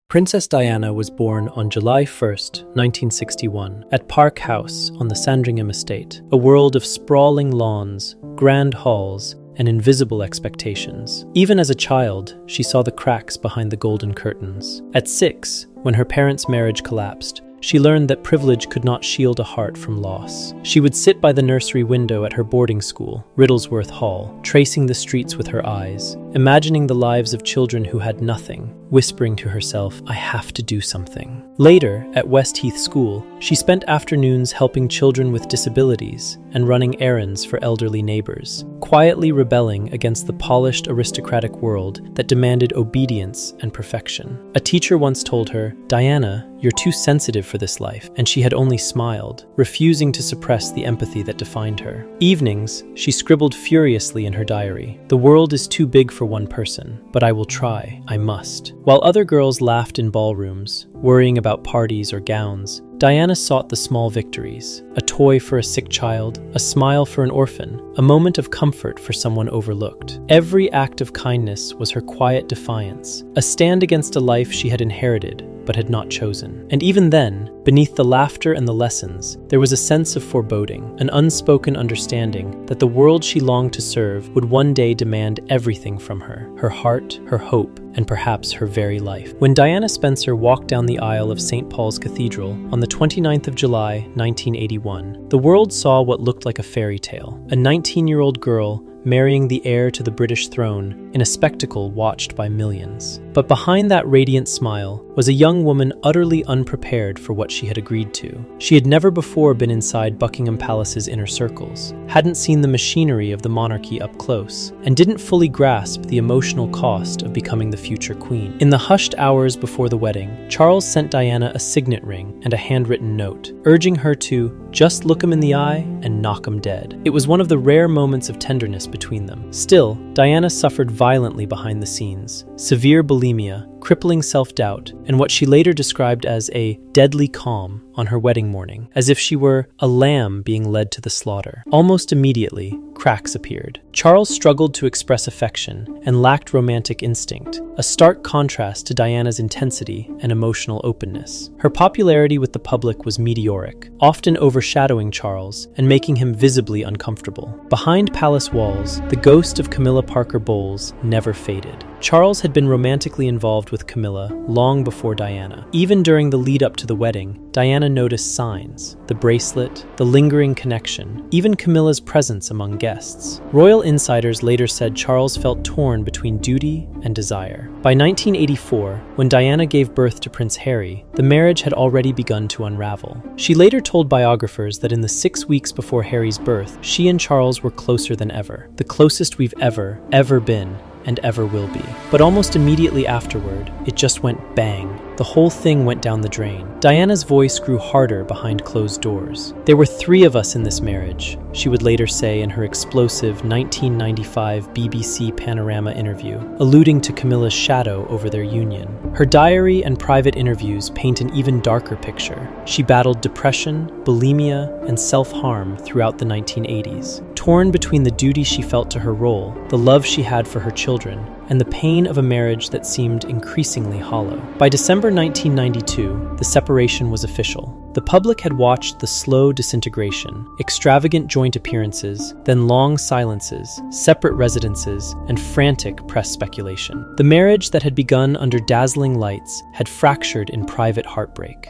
Princess Diana was born on July 1st, 1961, at Park House on the Sandringham estate, a world of sprawling lawns, grand halls, and invisible expectations. Even as a child, she saw the cracks behind the golden curtains. At 6, when her parents' marriage collapsed, she learned that privilege could not shield a heart from loss. She would sit by the nursery window at her boarding school, Riddlesworth Hall, tracing the streets with her eyes, imagining the lives of children who had nothing, whispering to herself, "I have to do something." Later, at Westheath School, she spent afternoons helping children with disabilities and running errands for elderly neighbors, quietly rebelling against the polished aristocratic world that demanded obedience and perfection. A teacher once told her, "Diana, you're too sensitive for this life," and she had only smiled, refusing to suppress the empathy that defined her. Evenings, she scribbled furiously in her diary, "The world is too big for one person, but I will try, I must." While other girls laughed in ballrooms, worrying about parties or gowns, Diana sought the small victories: a toy for a sick child, a smile for an orphan, a moment of comfort for someone overlooked. Every act of kindness was her quiet defiance, a stand against a life she had inherited but had not chosen. And even then, beneath the laughter and the lessons, there was a sense of foreboding, an unspoken understanding that the world she longed to serve would one day demand everything from her: her heart, her hope, and perhaps her very life. When Diana Spencer walked down the aisle of St. Paul's Cathedral on the 29th of July, 1981, the world saw what looked like a fairy tale: a 19-year-old girl marrying the heir to the British throne in a spectacle watched by millions. But behind that radiant smile was a young woman utterly unprepared for what she had agreed to. She had never before been inside Buckingham Palace's inner circles, hadn't seen the machinery of the monarchy up close, and didn't fully grasp the emotional cost of becoming the future queen. In the hushed hours before the wedding, Charles sent Diana a signet ring and a handwritten note, urging her to just look him in the eye and knock him dead. It was one of the rare moments of tenderness between them. Still, Diana suffered violently behind the scenes: severe bulimia, crippling self-doubt, and what she later described as a deadly calm on her wedding morning, as if she were a lamb being led to the slaughter. Almost immediately, cracks appeared. Charles struggled to express affection and lacked romantic instinct, a stark contrast to Diana's intensity and emotional openness. Her popularity with the public was meteoric, often overshadowing Charles and making him visibly uncomfortable. Behind palace walls, the ghost of Camilla Parker Bowles never faded. Charles had been romantically involved with Camilla long before Diana. Even during the lead-up to the wedding, Diana noticed signs: the bracelet, the lingering connection, even Camilla's presence among guests. Royal insiders later said Charles felt torn between duty and desire. By 1984, when Diana gave birth to Prince Harry, the marriage had already begun to unravel. She later told biographers that in the 6 weeks before Harry's birth, she and Charles were closer than ever, the closest we've ever been, and ever will be. But almost immediately afterward, it just went bang. The whole thing went down the drain. Diana's voice grew harder behind closed doors. "There were 3 of us in this marriage," she would later say in her explosive 1995 BBC Panorama interview, alluding to Camilla's shadow over their union. Her diary and private interviews paint an even darker picture. She battled depression, bulimia, and self-harm throughout the 1980s, torn between the duty she felt to her role, the love she had for her children, and the pain of a marriage that seemed increasingly hollow. By December 1992, the separation was official. The public had watched the slow disintegration, extravagant joint appearances, then long silences, separate residences, and frantic press speculation. The marriage that had begun under dazzling lights had fractured in private heartbreak.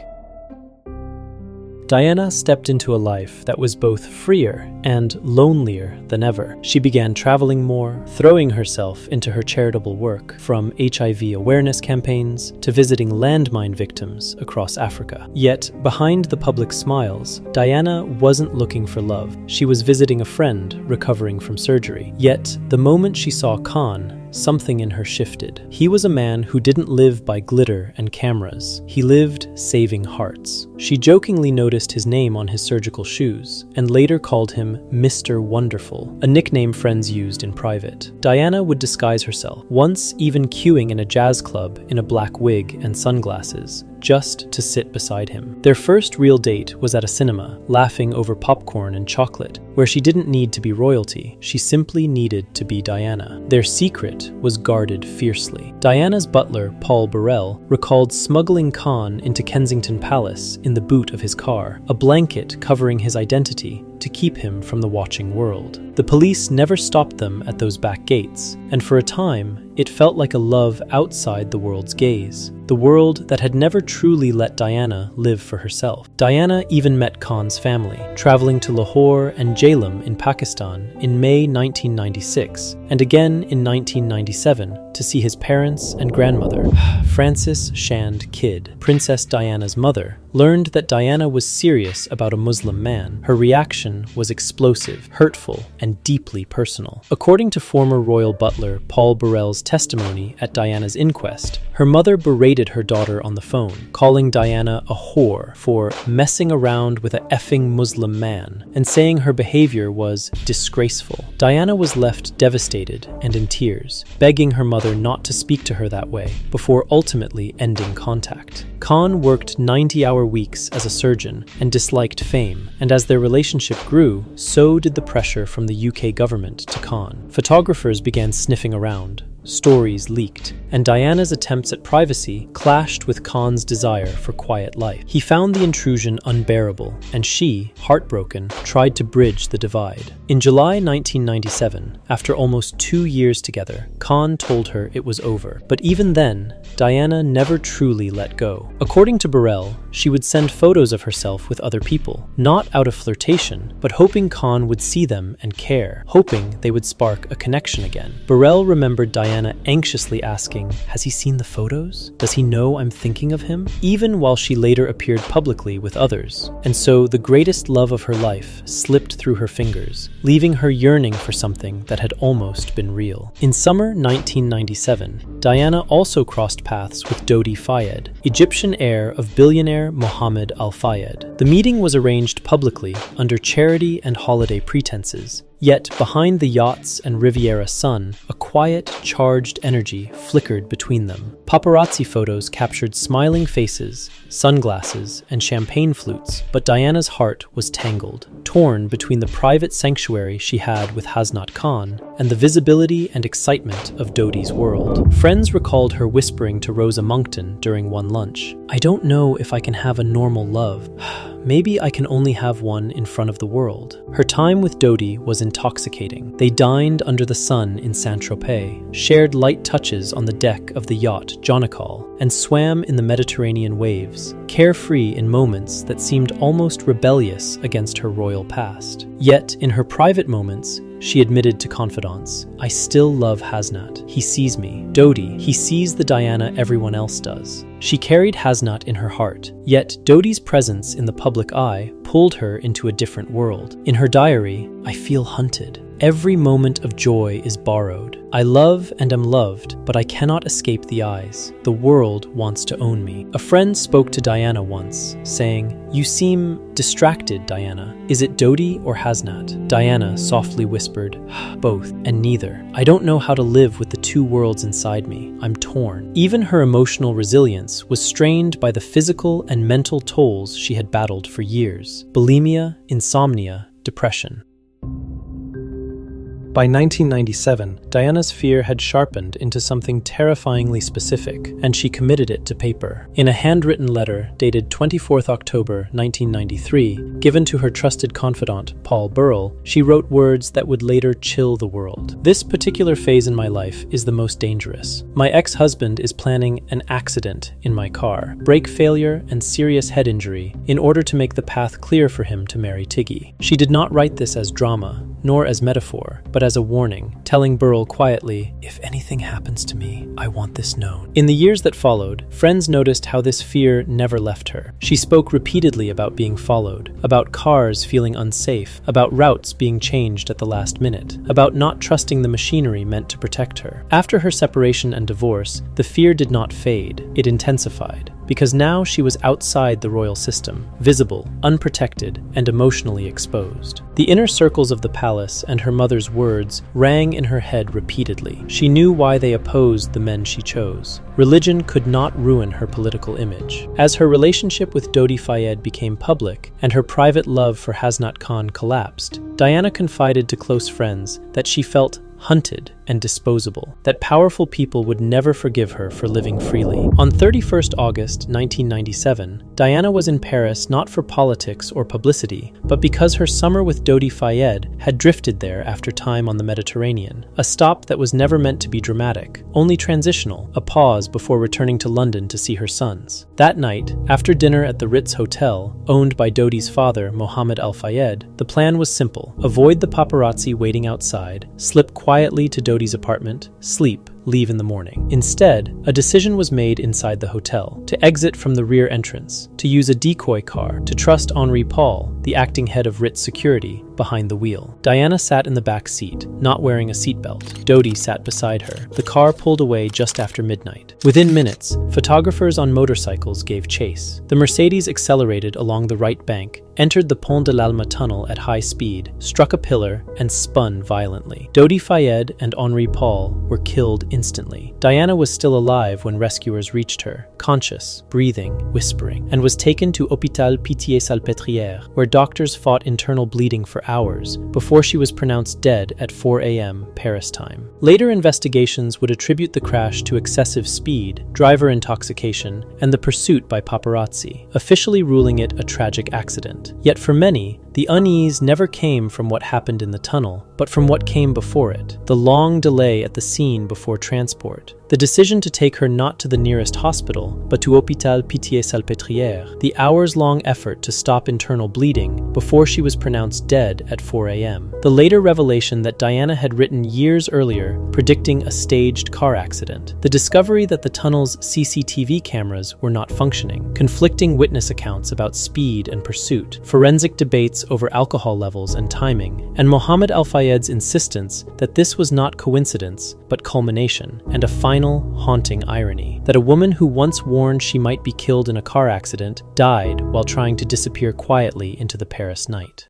Diana stepped into a life that was both freer and lonelier than ever. She began traveling more, throwing herself into her charitable work, from HIV awareness campaigns to visiting landmine victims across Africa. Yet, behind the public smiles, Diana wasn't looking for love. She was visiting a friend recovering from surgery. Yet, the moment she saw Khan, something in her shifted. He was a man who didn't live by glitter and cameras. He lived saving hearts. She jokingly noticed his name on his surgical shoes, and later called him Mr. Wonderful, a nickname friends used in private. Diana would disguise herself, once even queuing in a jazz club in a black wig and sunglasses, just to sit beside him. Their first real date was at a cinema, laughing over popcorn and chocolate, where she didn't need to be royalty, she simply needed to be Diana. Their secret was guarded fiercely. Diana's butler, Paul Burrell, recalled smuggling Khan into Kensington Palace in the boot of his car, a blanket covering his identity to keep him from the watching world. The police never stopped them at those back gates, and for a time, it felt like a love outside the world's gaze, the world that had never truly let Diana live for herself. Diana even met Khan's family, traveling to Lahore and Jhelum in Pakistan in May 1996, and again in 1997 to see his parents and grandmother. Frances Shand Kidd, Princess Diana's mother, learned that Diana was serious about a Muslim man. Her reaction was explosive, hurtful, and deeply personal. According to former royal butler Paul Burrell's testimony at Diana's inquest, her mother berated her daughter on the phone, calling Diana a whore for messing around with a effing Muslim man, and saying her behavior was disgraceful. Diana was left devastated and in tears, begging her mother not to speak to her that way, before ultimately ending contact. Khan worked 90-hour weeks as a surgeon and disliked fame, and as their relationship grew, so did the pressure from the UK government to Khan. Photographers began sniffing around. Stories leaked, and Diana's attempts at privacy clashed with Khan's desire for quiet life. He found the intrusion unbearable, and she, heartbroken, tried to bridge the divide. In July 1997, after almost 2 years together, Khan told her it was over. But even then, Diana never truly let go. According to Burrell, she would send photos of herself with other people, not out of flirtation, but hoping Khan would see them and care, hoping they would spark a connection again. Burrell remembered Diana anxiously asking, "Has he seen the photos? Does he know I'm thinking of him?" Even while she later appeared publicly with others. And so the greatest love of her life slipped through her fingers, leaving her yearning for something that had almost been real. In summer 1997, Diana also crossed paths with Dodi Fayed, Egyptian heir of billionaire Mohammed Al Fayed. The meeting was arranged publicly under charity and holiday pretenses. Yet, behind the yachts and Riviera sun, a quiet, charged energy flickered between them. Paparazzi photos captured smiling faces, sunglasses, and champagne flutes, but Diana's heart was tangled, torn between the private sanctuary she had with Hasnat Khan and the visibility and excitement of Dodi's world. Friends recalled her whispering to Rosa Monckton during one lunch, "I don't know if I can have a normal love. Maybe I can only have one in front of the world." Her time with Dodi was intoxicating. They dined under the sun in Saint-Tropez, shared light touches on the deck of the yacht Jonacol, and swam in the Mediterranean waves, carefree in moments that seemed almost rebellious against her royal past. Yet, in her private moments, she admitted to confidants, "I still love Hasnat. He sees me. Dodi, he sees the Diana everyone else does." She carried Hasnat in her heart, yet Dodi's presence in the public eye pulled her into a different world. In her diary, "I feel hunted. Every moment of joy is borrowed. I love and am loved, but I cannot escape the eyes. The world wants to own me." A friend spoke to Diana once, saying, "You seem distracted, Diana. Is it Dodi or Hasnat?" Diana softly whispered, "Both and neither. I don't know how to live with the two worlds inside me. I'm torn." Even her emotional resilience was strained by the physical and mental tolls she had battled for years: bulimia, insomnia, depression. By 1997, Diana's fear had sharpened into something terrifyingly specific, and she committed it to paper. In a handwritten letter dated 24th October 1993, given to her trusted confidant, Paul Burrell, she wrote words that would later chill the world. "This particular phase in my life is the most dangerous. My ex-husband is planning an accident in my car, brake failure, and serious head injury in order to make the path clear for him to marry Tiggy." She did not write this as drama, nor as metaphor, but as a warning, telling Burrell quietly, "If anything happens to me, I want this known." In the years that followed, friends noticed how this fear never left her. She spoke repeatedly about being followed, about cars feeling unsafe, about routes being changed at the last minute, about not trusting the machinery meant to protect her. After her separation and divorce, the fear did not fade, it intensified, because now she was outside the royal system, visible, unprotected, and emotionally exposed. The inner circles of the palace and her mother's words rang in her head repeatedly. She knew why they opposed the men she chose. Religion could not ruin her political image. As her relationship with Dodi Fayed became public and her private love for Hasnat Khan collapsed, Diana confided to close friends that she felt hunted and disposable, that powerful people would never forgive her for living freely. On 31st August 1997, Diana was in Paris not for politics or publicity, but because her summer with Dodi Fayed had drifted there after time on the Mediterranean, a stop that was never meant to be dramatic, only transitional, a pause before returning to London to see her sons. That night, after dinner at the Ritz Hotel, owned by Dodi's father, Mohammed Al Fayed, the plan was simple: avoid the paparazzi waiting outside, slip quietly to Dodi's apartment, sleep, leave in the morning. Instead, a decision was made inside the hotel, to exit from the rear entrance, to use a decoy car, to trust Henri Paul, the acting head of Ritz security, behind the wheel. Diana sat in the back seat, not wearing a seatbelt. Dodi sat beside her. The car pulled away just after midnight. Within minutes, photographers on motorcycles gave chase. The Mercedes accelerated along the right bank, entered the Pont de l'Alma tunnel at high speed, struck a pillar, and spun violently. Dodi Fayed and Henri Paul were killed instantly. Diana was still alive when rescuers reached her, conscious, breathing, whispering, and was taken to Hôpital Pitié-Salpêtrière, where doctors fought internal bleeding for hours before she was pronounced dead at 4 a.m. Paris time. Later investigations would attribute the crash to excessive speed, driver intoxication, and the pursuit by paparazzi, officially ruling it a tragic accident. Yet for many, the unease never came from what happened in the tunnel, but from what came before it: the long delay at the scene before transport, the decision to take her not to the nearest hospital, but to Hôpital Pitié-Salpêtrière, the hours-long effort to stop internal bleeding before she was pronounced dead at 4 a.m., the later revelation that Diana had written years earlier predicting a staged car accident, the discovery that the tunnel's CCTV cameras were not functioning, conflicting witness accounts about speed and pursuit, forensic debates over alcohol levels and timing, and Mohammed Al Fayed's insistence that this was not coincidence, but culmination, and a final, haunting irony, that a woman who once warned she might be killed in a car accident died while trying to disappear quietly into the Paris night.